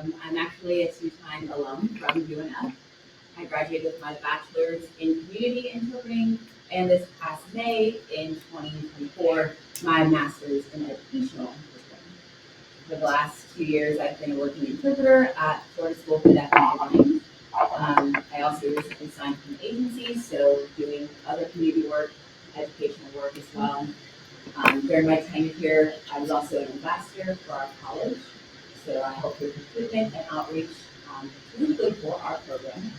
I'm actually a two-time alum from UNF. I graduated with my bachelor's in community interpreting, and this past May in 2024, my master's in educational interpreting. For the last 2 years, I've been a working interpreter at Florida School for Deaf and Blind. I also recently signed from agencies, so doing other community work, educational work as well. During my time here, I was also an ambassador for our college, so I helped with recruitment and outreach, specifically for our program.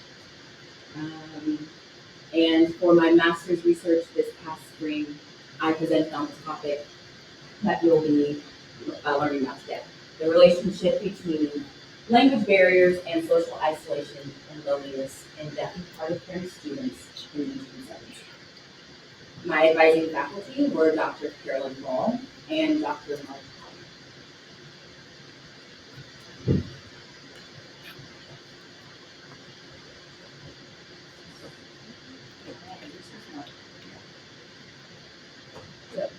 And for my master's research this past spring, I presented on the topic that you'll be learning about today: the relationship between language barriers and social isolation and loneliness in deaf and hard of hearing students in mainstream settings. My advising faculty were Dr. Carolyn Ball and Dr. Mark Howard. So,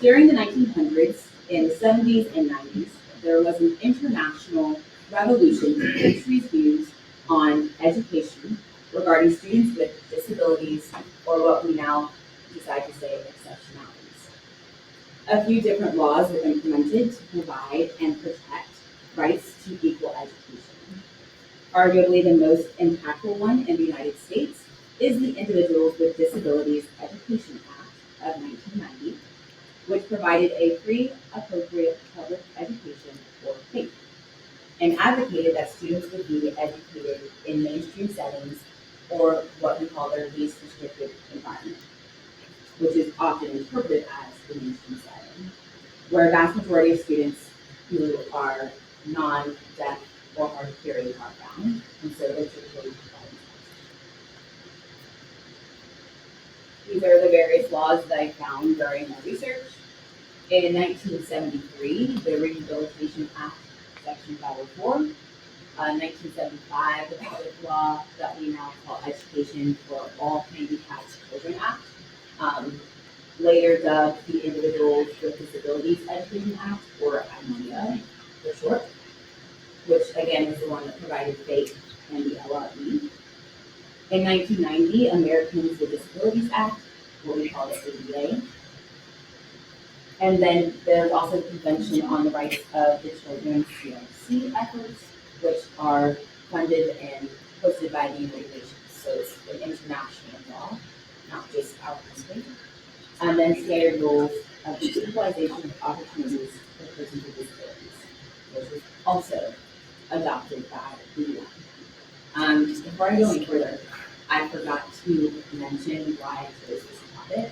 during the 1900s, in the 70s and 90s, there was an international revolution in history's views on education regarding students with disabilities, or what we now decide to say exceptionalities. A few different laws were implemented to provide and protect rights to equal education. Arguably the most impactful one in the United States is the Individuals with Disabilities Education Act of 1990, which provided a free, appropriate public education for faith, and advocated that students would be educated in mainstream settings, or what we call their least restricted environment, which is often interpreted as the mainstream setting, where a vast majority of students who are non-deaf or hard of hearing are found, and so they're typically provided. These are the various laws that I found during my research. In 1973, the Rehabilitation Act, Section 504. 1975, the public law that we now call Education for All Handicapped Children Act. Later dubbed the Individuals with Disabilities Education Act, or IDEA for short, which again is the one that provided FAPE and the LRE. In 1990, Americans with Disabilities Act, what we call the ADA. And then there's also the Convention on the Rights of the Children, CRC efforts, which are funded and hosted by the United Nations. So it's an international law, not just our country. And then standard rules of the equalization of opportunities for persons with disabilities, which was also adopted by the UN. Before I go any further, I forgot to mention why I chose this topic.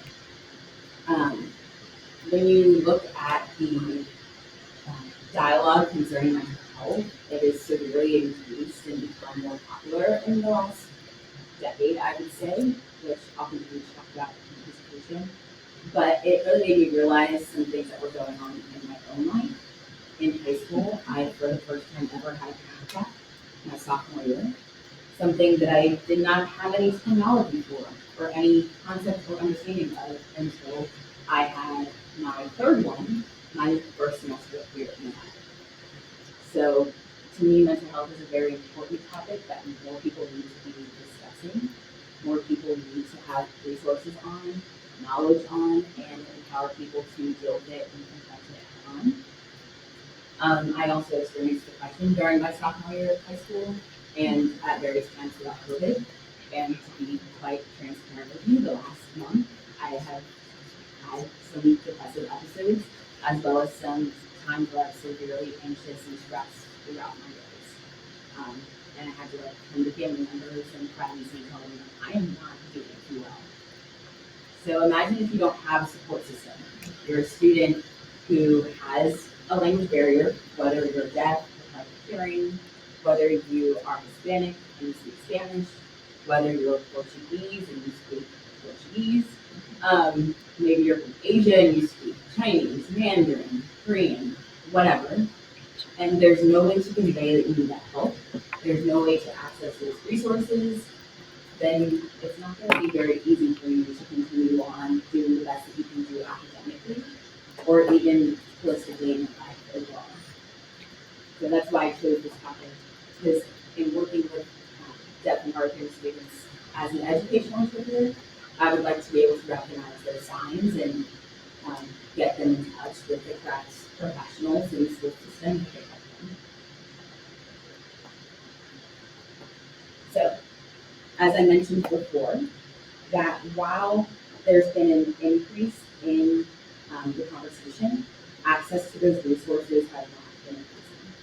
When you look at the dialogue concerning mental health, it has severely increased and become more popular in the last decade, I would say, which often we talk about in presentation. But it really made me realize some things that were going on in my own life. In high school, I, for the first time ever, had a panic attack my sophomore year. Something that I did not have any terminology for, or any concept or understanding of until I had my third one, my first semester here in Ohio. So, to me, mental health is a very important topic that more people need to be discussing. More people need to have resources on, knowledge on, and empower people to deal with it and confront it on. I also experienced depression during my sophomore year of high school and at various times throughout COVID. And to be quite transparent with you, the last month I have had some depressive episodes, as well as some times where I'm severely anxious and stressed throughout my days. And I had to come to family members and friends and tell them I am not doing too well. So imagine if you don't have a support system. You're a student who has a language barrier, whether you're deaf or hard of hearing, whether you are Hispanic and you speak Spanish, whether you're Portuguese and you speak Portuguese, maybe you're from Asia and you speak Chinese, Mandarin, Korean, whatever, and there's no way to convey that you need that help, there's no way to access those resources, then it's not going to be very easy for you to continue on doing the best that you can do academically, or even holistically in your life as well. So that's why I chose this topic, because in working with deaf and hard of hearing students as an educational interpreter, I would like to be able to recognize those signs and get them in touch with the correct professionals in the school system to help them. So, as I mentioned before, that while there's been an increase in the conversation, access to those resources has not been increasing.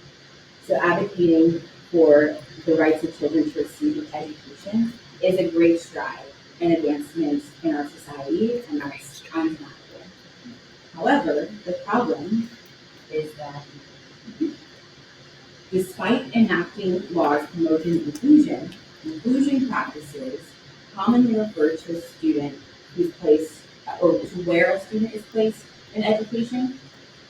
So advocating for the rights of children to receive education is a great stride and advancement in our society, and that's undeniable. However, the problem is that despite enacting laws promoting inclusion practices commonly refer to a student who's placed, or to where a student is placed in education,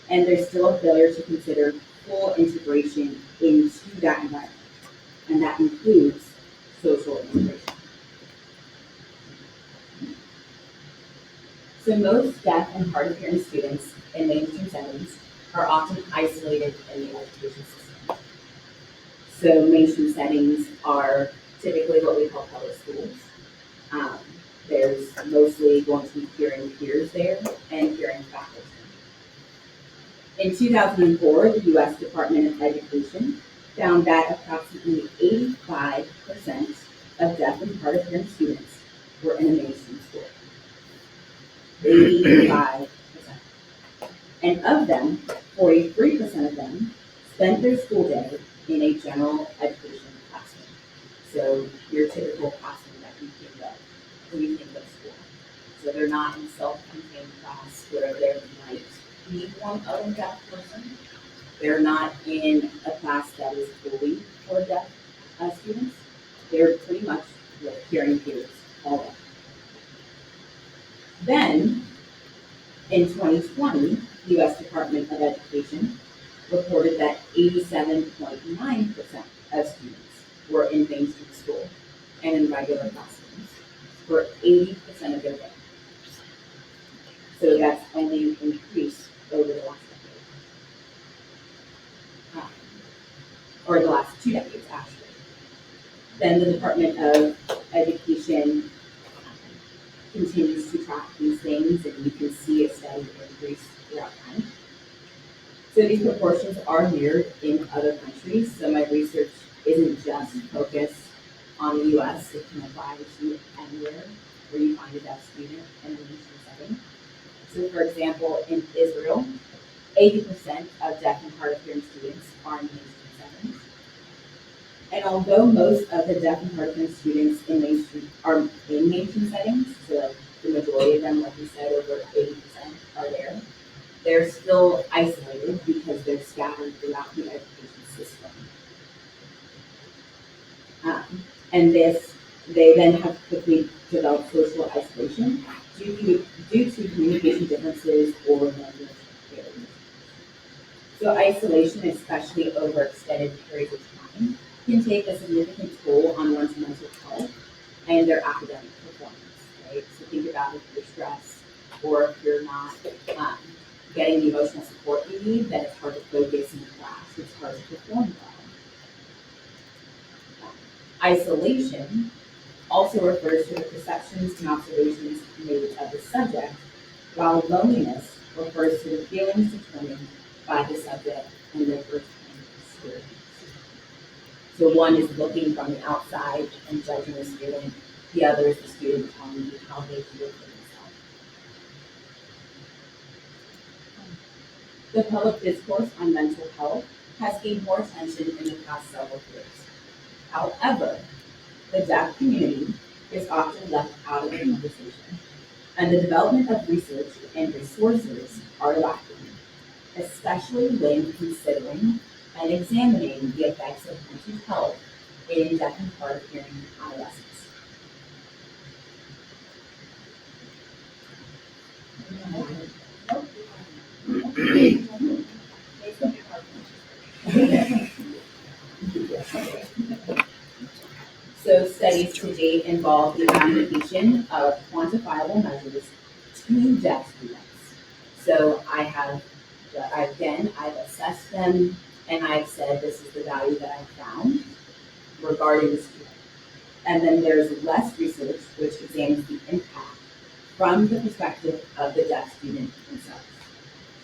and there's still a failure to consider full integration into that environment, and that includes social integration. So most deaf and hard of hearing students in mainstream settings are often isolated in the education system. So mainstream settings are typically what we call public schools. Um, there's mostly going to be hearing peers there and hearing faculty. In 2004, the U.S. Department of Education found that approximately 85% of deaf and hard of hearing students were in a mainstream school. 85%. And of them, 43% of them spent their school day in a general education classroom. So your typical classroom that you think of when you think of school. So they're not in self-contained class where there might be one other deaf person. They're not in a class that is fully for deaf students. They're pretty much with hearing peers all day. Then, in 2020, the U.S. Department of Education reported that 87.9% of students were in mainstream school and in regular classrooms for 80% of their day. So that's only an increase over the last decade. Or the last 2 decades, actually. Then the Department of Education continues to track these things, and you can see a steady increase throughout time. So these proportions are mirrored in other countries. So my research isn't just focused on the U.S. It can apply to anywhere where you find a deaf student in a mainstream setting. So for example, in Israel, 80% of deaf and hard of hearing students are in mainstream settings. And although most of the deaf and hard of hearing students are in mainstream settings, so the majority of them, like we said, over 80% are there, they're still isolated because they're scattered throughout the education system. And they then have quickly developed social isolation due to communication differences or language barriers. So isolation, especially over extended periods of time, can take a significant toll on one's mental health and their academic performance, right? So think about if you're stressed or if you're not getting the emotional support you need, then it's hard to focus in class, it's hard to perform well. Isolation also refers to the perceptions and observations made of the subject, while loneliness refers to the feelings determined by the subject in their first-hand experience. So one is looking from the outside and judging the student, the other is the student telling you how they feel for themselves. The public discourse on mental health has gained more attention in the past several years. However, the deaf community is often left out of the conversation, and the development of research and resources are lacking, especially when considering and examining the effects of mental health in deaf and hard of hearing adolescents. So studies to date involve the application of quantifiable measures to deaf students. So I've assessed them and I've said this is the value that I found regarding the student. And then there's less research which examines the impact from the perspective of the deaf student themselves.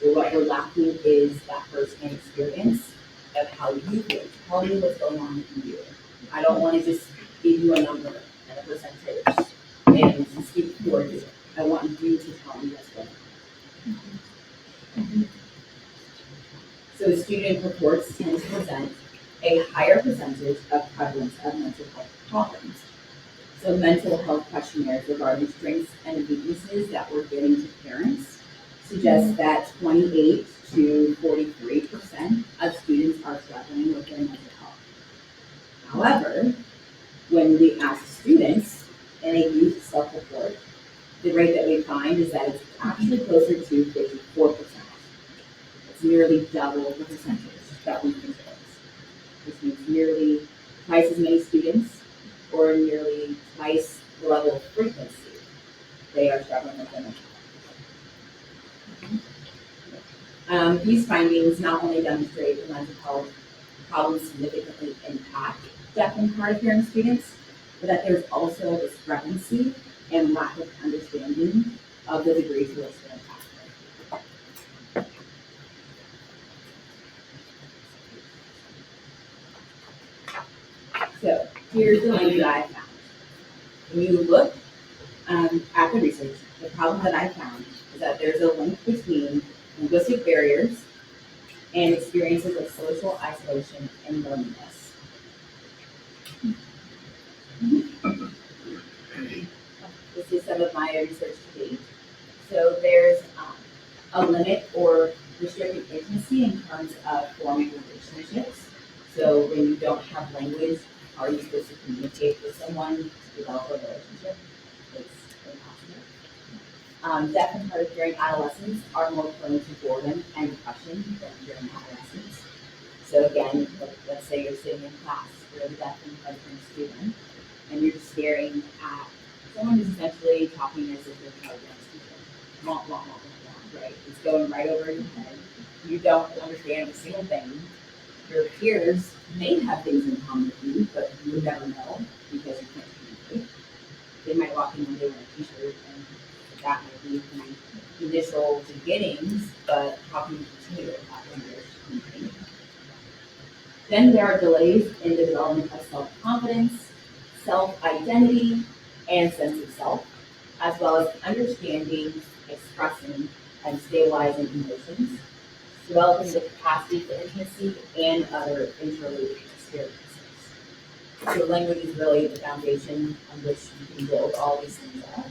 So what we're lacking is that first-hand experience of how you feel. Tell me what's going on with you. I don't want to just give you a number and a percentage and speak for you. I want you to tell me what's going on. So student reports tend to present a higher percentage of prevalence of mental health problems. So mental health questionnaires regarding strengths and weaknesses that we're giving to parents suggest that 28 to 43% of students are struggling with their mental health. However, when we ask students in a youth self-report, the rate that we find is that it's actually closer to 54%. It's nearly double the percentage that we think it is, which means nearly twice as many students or nearly twice the level of frequency they are struggling with their mental health. These findings not only demonstrate the mental health problems significantly impact deaf and hard of hearing students, but that there's also a discrepancy and lack of understanding of the degree to which they're impacted. So here's the link that I found. When you look at the research, the problem that I found is that there's a link between linguistic barriers and experiences of social isolation and loneliness. This is some of my research to date. So there's a limit or restricted intimacy in terms of forming relationships. So when you don't have language, how are you supposed to communicate with someone to develop a relationship? It's impossible. Deaf and hard of hearing adolescents are more prone to boredom and depression than during adolescence. So again, let's say you're sitting in class with a deaf and hard of hearing student, and you're just staring at someone who's essentially talking as if they're a dance teacher. Wah, wah, wah, wah, wah, right? It's going right over your head. You don't understand a single thing. Your peers may have things in common with you, but you would never know because you can't communicate. They might walk in one day wearing a t-shirt, and that might be the initial beginnings, but how can you continue to have language communication? Then there are delays in the development of self-confidence, self-identity, and sense of self, as well as understanding, expressing, and stabilizing emotions, developing the capacity for intimacy and other interrelated experiences. So language is really the foundation on which you can build all these things up.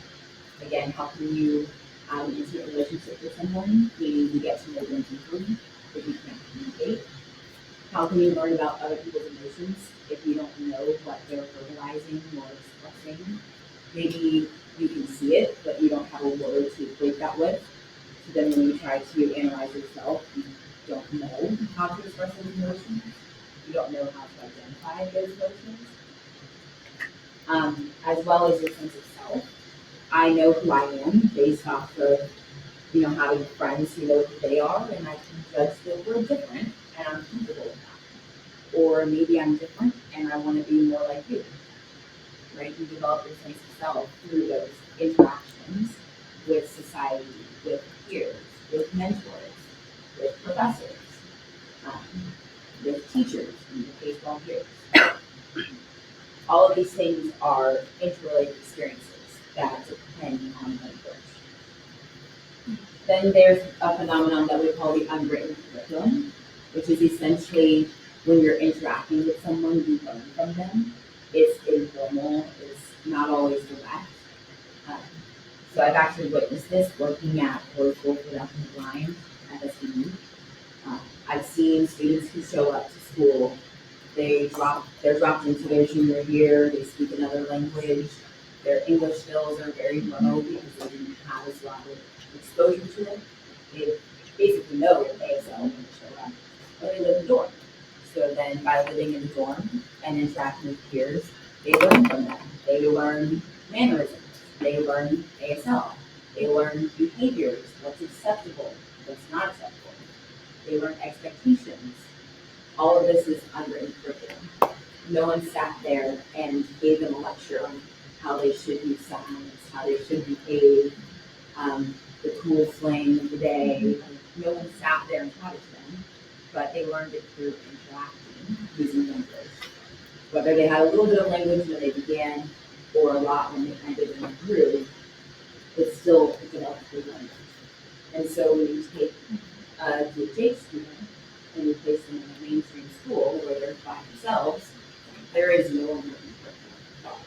Again, how can you have an intimate relationship with someone, meaning you get to know them deeply, if you can't communicate? How can you learn about other people's emotions if you don't know what they're verbalizing or expressing? Maybe you can see it, but you don't have a word to equate that with. So then when you try to analyze yourself, you don't know how to express those emotions. You don't know how to identify those emotions. As well as your sense of self. I know who I am based off of, having friends who know who they are, and I can judge that we're different, and I'm comfortable with that. Or maybe I'm different, and I want to be more like you, right? You develop your sense of self through those interactions with society, with peers, with mentors, with professors, um, with teachers, and with baseball peers. All of these things are interrelated experiences that depend on language. Then there's a phenomenon that we call the unwritten curriculum, which is essentially when you're interacting with someone, you learn from them. It's informal, it's not always direct. Um, so I've actually witnessed this working at World School for Deaf and Blind at SVU. I've seen students who show up to school, they're dropped into their junior year, they speak another language, their English skills are very low because they didn't have as lot of exposure to it. They basically know ASL when they show up, but they live in a dorm. So then by living in the dorm and interacting with peers, they learn from them. They learn mannerisms, they learn ASL, they learn behaviors, what's acceptable, what's not acceptable. They learn expectations. all of this is unwritten curriculum. No one sat there and gave them a lecture on how they should use signs, how they should behave, the cool slang of the day. No one sat there and taught it to them, but they learned it through interacting using language. Whether they had a little bit of language when they began or a lot when they ended and grew, it's still developed through language. And so when you take a DHA student and you place them in a mainstream school where they're by themselves, there is no written curriculum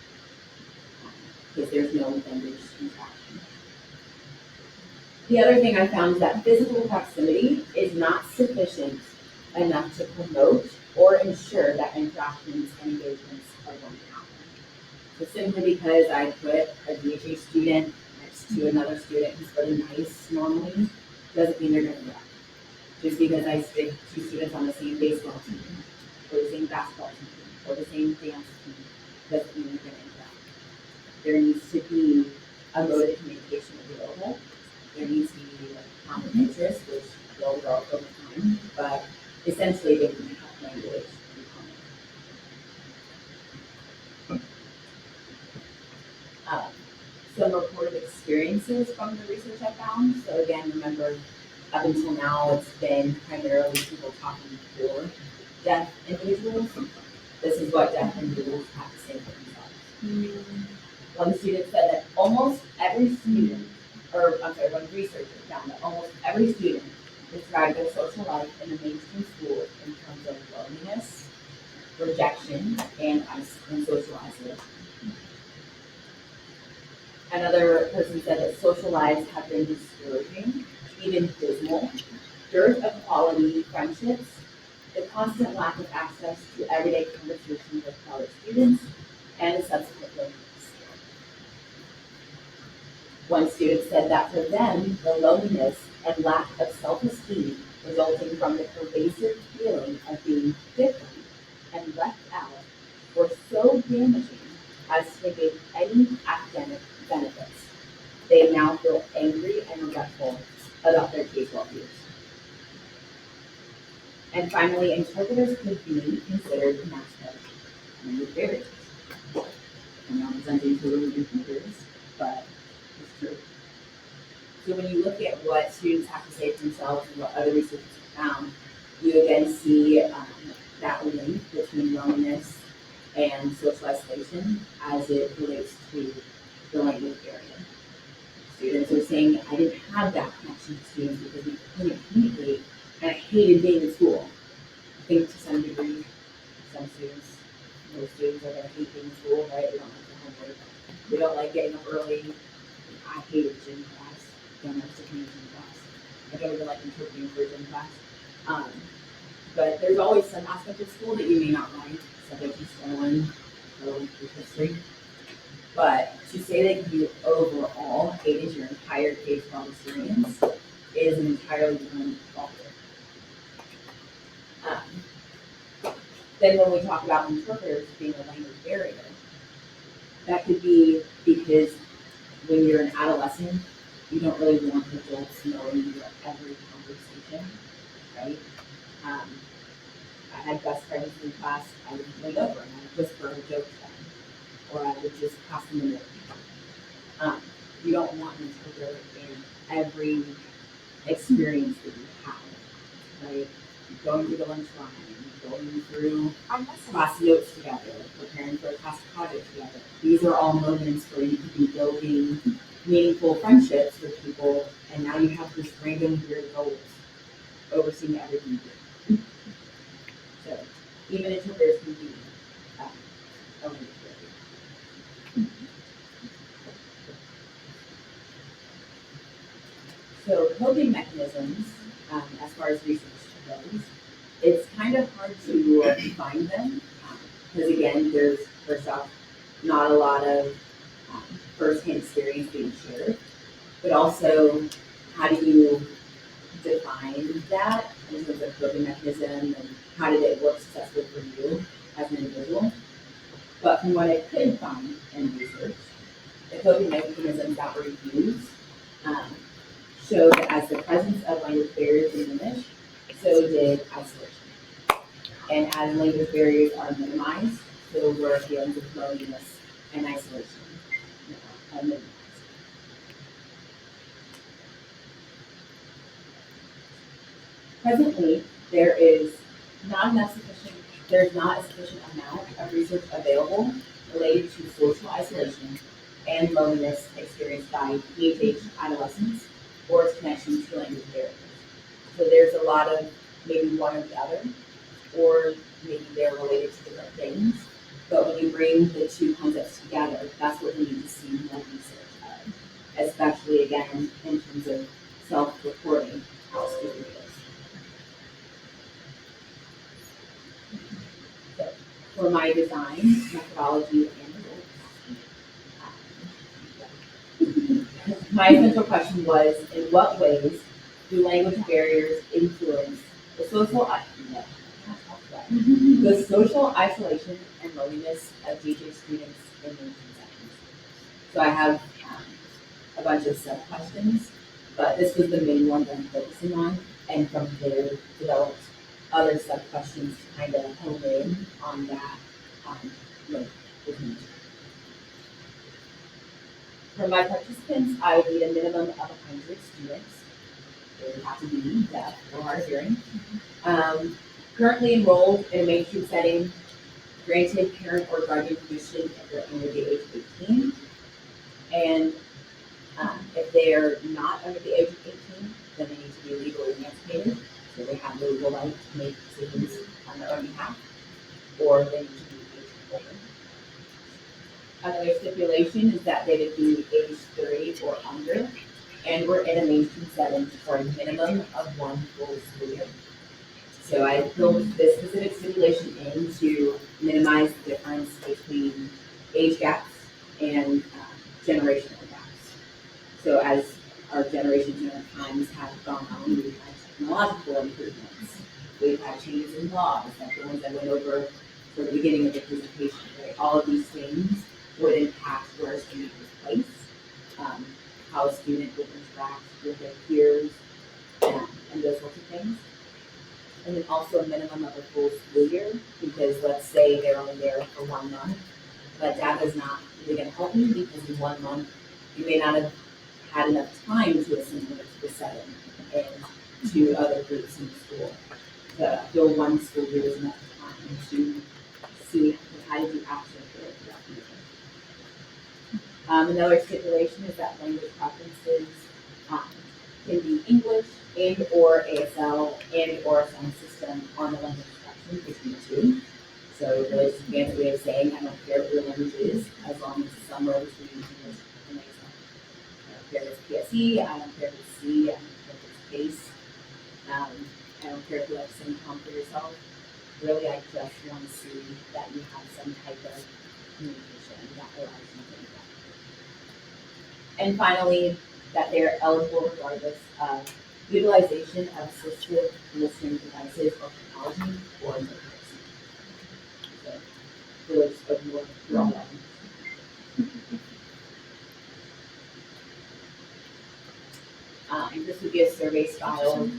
because there's no language interaction. The other thing I found is that physical proximity is not sufficient enough to promote or ensure that interactions and engagements are going to happen. So simply because I put a DHA student next to another student who's really nice normally, doesn't mean they're going to interact. Just because I stick two students on the same baseball team, or the same basketball team, or the same dance team, doesn't mean they're going to interact. There needs to be a mode of communication available. There needs to be common interest, which will develop over time, but essentially they need to have language in common. Some reported experiences from the research I found. So again, remember, up until now, it's been primarily people talking for deaf individuals. This is what deaf individuals have to say for themselves. One student said that almost every student, one researcher found that almost every student described their social life in the mainstream school in terms of loneliness, rejection, and social isolation. Another person said that social lives have been discouraging, even dismal, dearth of quality friendships, the constant lack of access to everyday conversations with fellow students, and the subsequent loneliness. One student said that for them, the loneliness and lack of self-esteem resulting from the pervasive feeling of being different and left out were so damaging as to negate any academic benefits. They now feel angry and regretful about their K-12 years. And finally, interpreters could be considered mascot language barriers. I'm not presenting to religious interpreters, but it's true. So when you look at what students have to say for themselves and what other researchers have found, you again see that link between loneliness and social isolation as it relates to the language barrier. Students are saying, I didn't have that connection to students because we couldn't communicate, and I hated being in school. I think to some degree, most students are going to hate being in school, right? They don't like the homework. They don't like getting up early. I hated gym class. Don't like sitting in gym class. I don't even like interpreting for gym class. But there's always some aspect of school that you may not like, subject to stolen, or history. But to say that you overall hated your entire K-12 experience is an entirely different ballgame. Then when we talk about interpreters being a language barrier, that could be because when you're an adolescent, you don't really want adults knowing your every conversation, right? I had best friends in class, I would lean over and I would whisper a joke to them, or I would just pass them a note. You don't want an interpreter in every experience that you have, right? Going through the lunch line, going through class notes together, preparing for a class project together. These are all moments where you could be building meaningful friendships with people, and now you have this random weird goals overseeing everything you do. So even interpreters can be a language barrier. So coping mechanisms, as far as research goes, it's kind of hard to find them because again, there's first off not a lot of first-hand experience being shared, but also how do you define that in terms of coping mechanism and how did it work successfully for you as an individual? But from what I could find in research, the coping mechanisms that were used showed that as the presence of language barriers diminished, so did isolation. and as language barriers are minimized, so where feelings of loneliness and isolation are minimized. Presently, there is not enough sufficient, there's not a sufficient amount of research available related to social isolation and loneliness experienced by PHH adolescents or its connection to language barriers. So there's a lot of maybe one or the other, or maybe they're related to different things. But when you bring the two concepts together, that's what we need to see more research of, especially again in terms of self-reporting how student is. So for my design methodology and my central question was, in what ways do language barriers influence the the social isolation and loneliness of DJ students in mainstream settings? So I have a bunch of sub questions, but this was the main one that I'm focusing on, and from there developed other sub questions to kind of hone in on that link between the two. For my participants, I need a minimum of 100 students. They would have to be deaf or hard of hearing. Currently enrolled in a mainstream setting, granted parent or guardian permission if they're under the age of 18. And if they're not under the age of 18, then they need to be legally emancipated, so they have the legal right to make decisions on their own behalf, or they need to be age older. Another stipulation is that they would be age 30 or under, and we're in a mainstream setting for a minimum of one full school year. So I built this specific stipulation in to minimize the difference between age gaps and generational gaps. So as our generations and our times have gone on, we've had technological improvements. We've had changes in laws, like the ones I went over for the beginning of the presentation, right? All of these things would impact where a student is placed, how a student would interact with their peers, and those sorts of things. And then also a minimum of a full school year, because let's say they're only there for 1 month, but data is not really going to help you because in 1 month you may not have had enough time to assimilate to the setting and to other groups in the school. To feel 1 school year is enough time to see how did you actually feel throughout the year. Another stipulation is that language preferences can be English and or ASL and or some system on the language spectrum between the two. So really just a fancy way of saying I don't care what your language is as long as it's somewhere between English and ASL. I don't care if it's PSE, I don't care if it's C, I don't care if it's PACE. I don't care if you have to sing home for yourself. Really, I just want to see that you have some type of communication that allows you to do that. And finally, that they're eligible regardless of utilization of assistive listening devices or technology or interface. So, really just open more through all that. This would be a survey style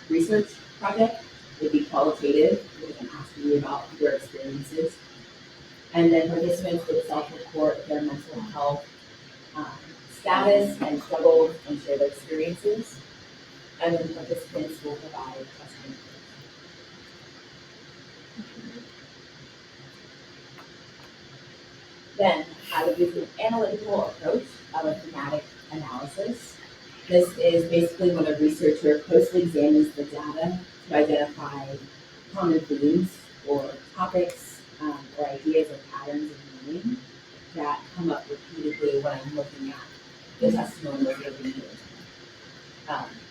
research project. It would be qualitative. We can ask you about your experiences. And then participants would self-report their mental health status and struggles and share their experiences. And then participants will provide questions. Then I would use an analytical approach of a thematic analysis. This is basically when a researcher closely examines the data to identify common themes or topics or ideas or patterns of meaning that come up repeatedly when I'm looking at the testimonials that have been given.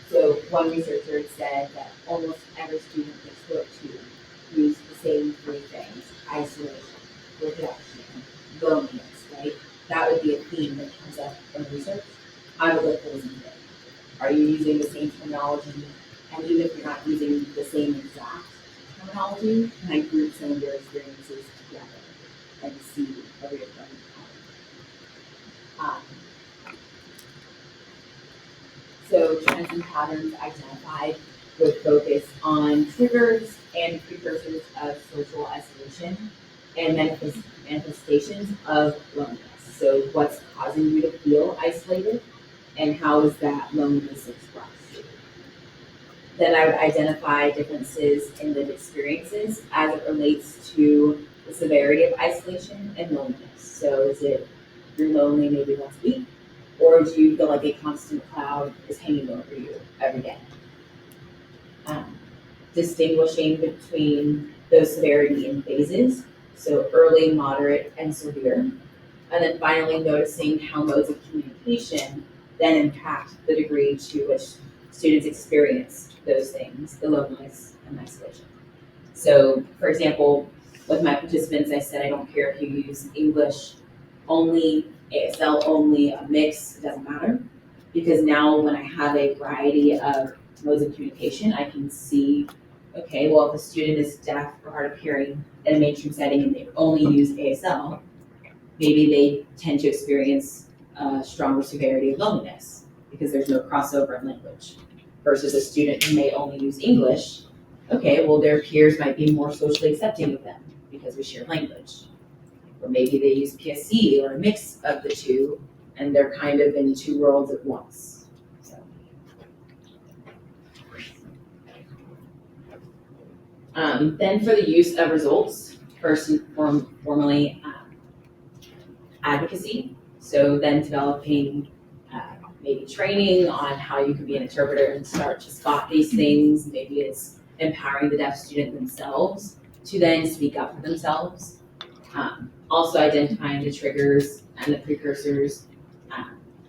So one researcher had said that almost every student they spoke to used the same 3 things: isolation, rejection, loneliness, right? That would be a theme that comes up in research. I would look those in there. Are you using the same terminology? And even if you're not using the same exact terminology, can I group some of your experiences together and see a reoccurring pattern? So trends and patterns identified would focus on triggers and precursors of social isolation and manifestations of loneliness. So what's causing you to feel isolated and how is that loneliness expressed? Then I would identify differences in lived experiences as it relates to the severity of isolation and loneliness. So is it you're lonely maybe once a week, or do you feel like a constant cloud is hanging over you every day? Distinguishing between those severity and phases, so early, moderate, and severe. And then finally noticing how modes of communication then impact the degree to which students experience those things, the loneliness and isolation. So for example, with my participants, I said I don't care if you use English only, ASL only, a mix, it doesn't matter. Because now when I have a variety of modes of communication, I can see, okay, well, if a student is deaf or hard of hearing in a mainstream setting and they only use ASL, maybe they tend to experience a stronger severity of loneliness because there's no crossover in language. Versus a student who may only use English, okay, well, their peers might be more socially accepting of them because we share language. Or maybe they use PSC or a mix of the two, and they're kind of in two worlds at once. So. Then for the use of results, first and formally advocacy. So then developing maybe training on how you can be an interpreter and start to spot these things. Maybe it's empowering the deaf student themselves to then speak up for themselves. Also identifying the triggers and the precursors.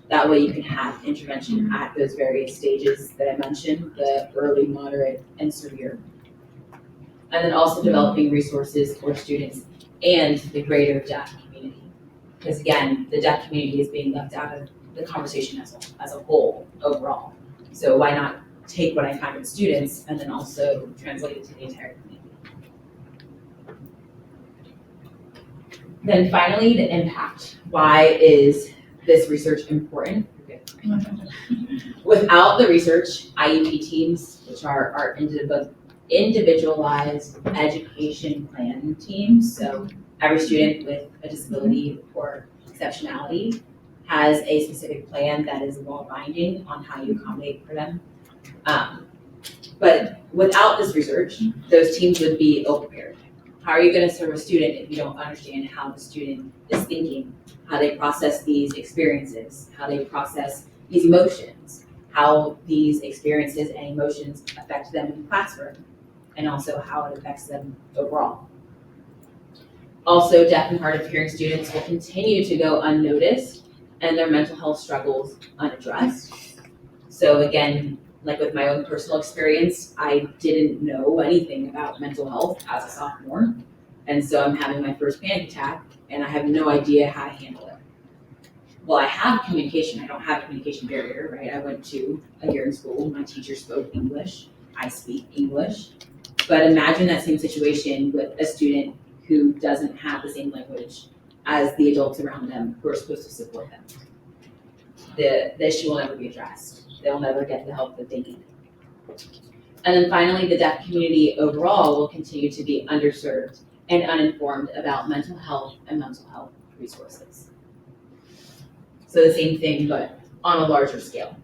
That way you can have intervention at those various stages that I mentioned, the early, moderate, and severe. And then also developing resources for students and the greater deaf community. Because again, the deaf community is being left out of the conversation as a whole overall. So why not take what I find with students and then also translate it to the entire community? Then finally, the impact. Why is this research important? Okay. Without the research, IEP teams, which are our individualized education plan teams, so every student with a disability or exceptionality has a specific plan that is law binding on how you accommodate for them. But without this research, those teams would be ill-prepared. How are you going to serve a student if you don't understand how the student is thinking, how they process these experiences, how they process these emotions, how these experiences and emotions affect them in the classroom, and also how it affects them overall. Also, deaf and hard of hearing students will continue to go unnoticed and their mental health struggles unaddressed. So again, like with my own personal experience, I didn't know anything about mental health as a sophomore. And so I'm having my first panic attack and I have no idea how to handle it. Well, I have communication. I don't have a communication barrier, right? I went to a year in school. My teacher spoke English. I speak English. But imagine that same situation with a student who doesn't have the same language as the adults around them who are supposed to support them. The issue will never be addressed. They'll never get the help that they need. And then finally, the deaf community overall will continue to be underserved and uninformed about mental health and mental health resources. So the same thing, but on a larger scale.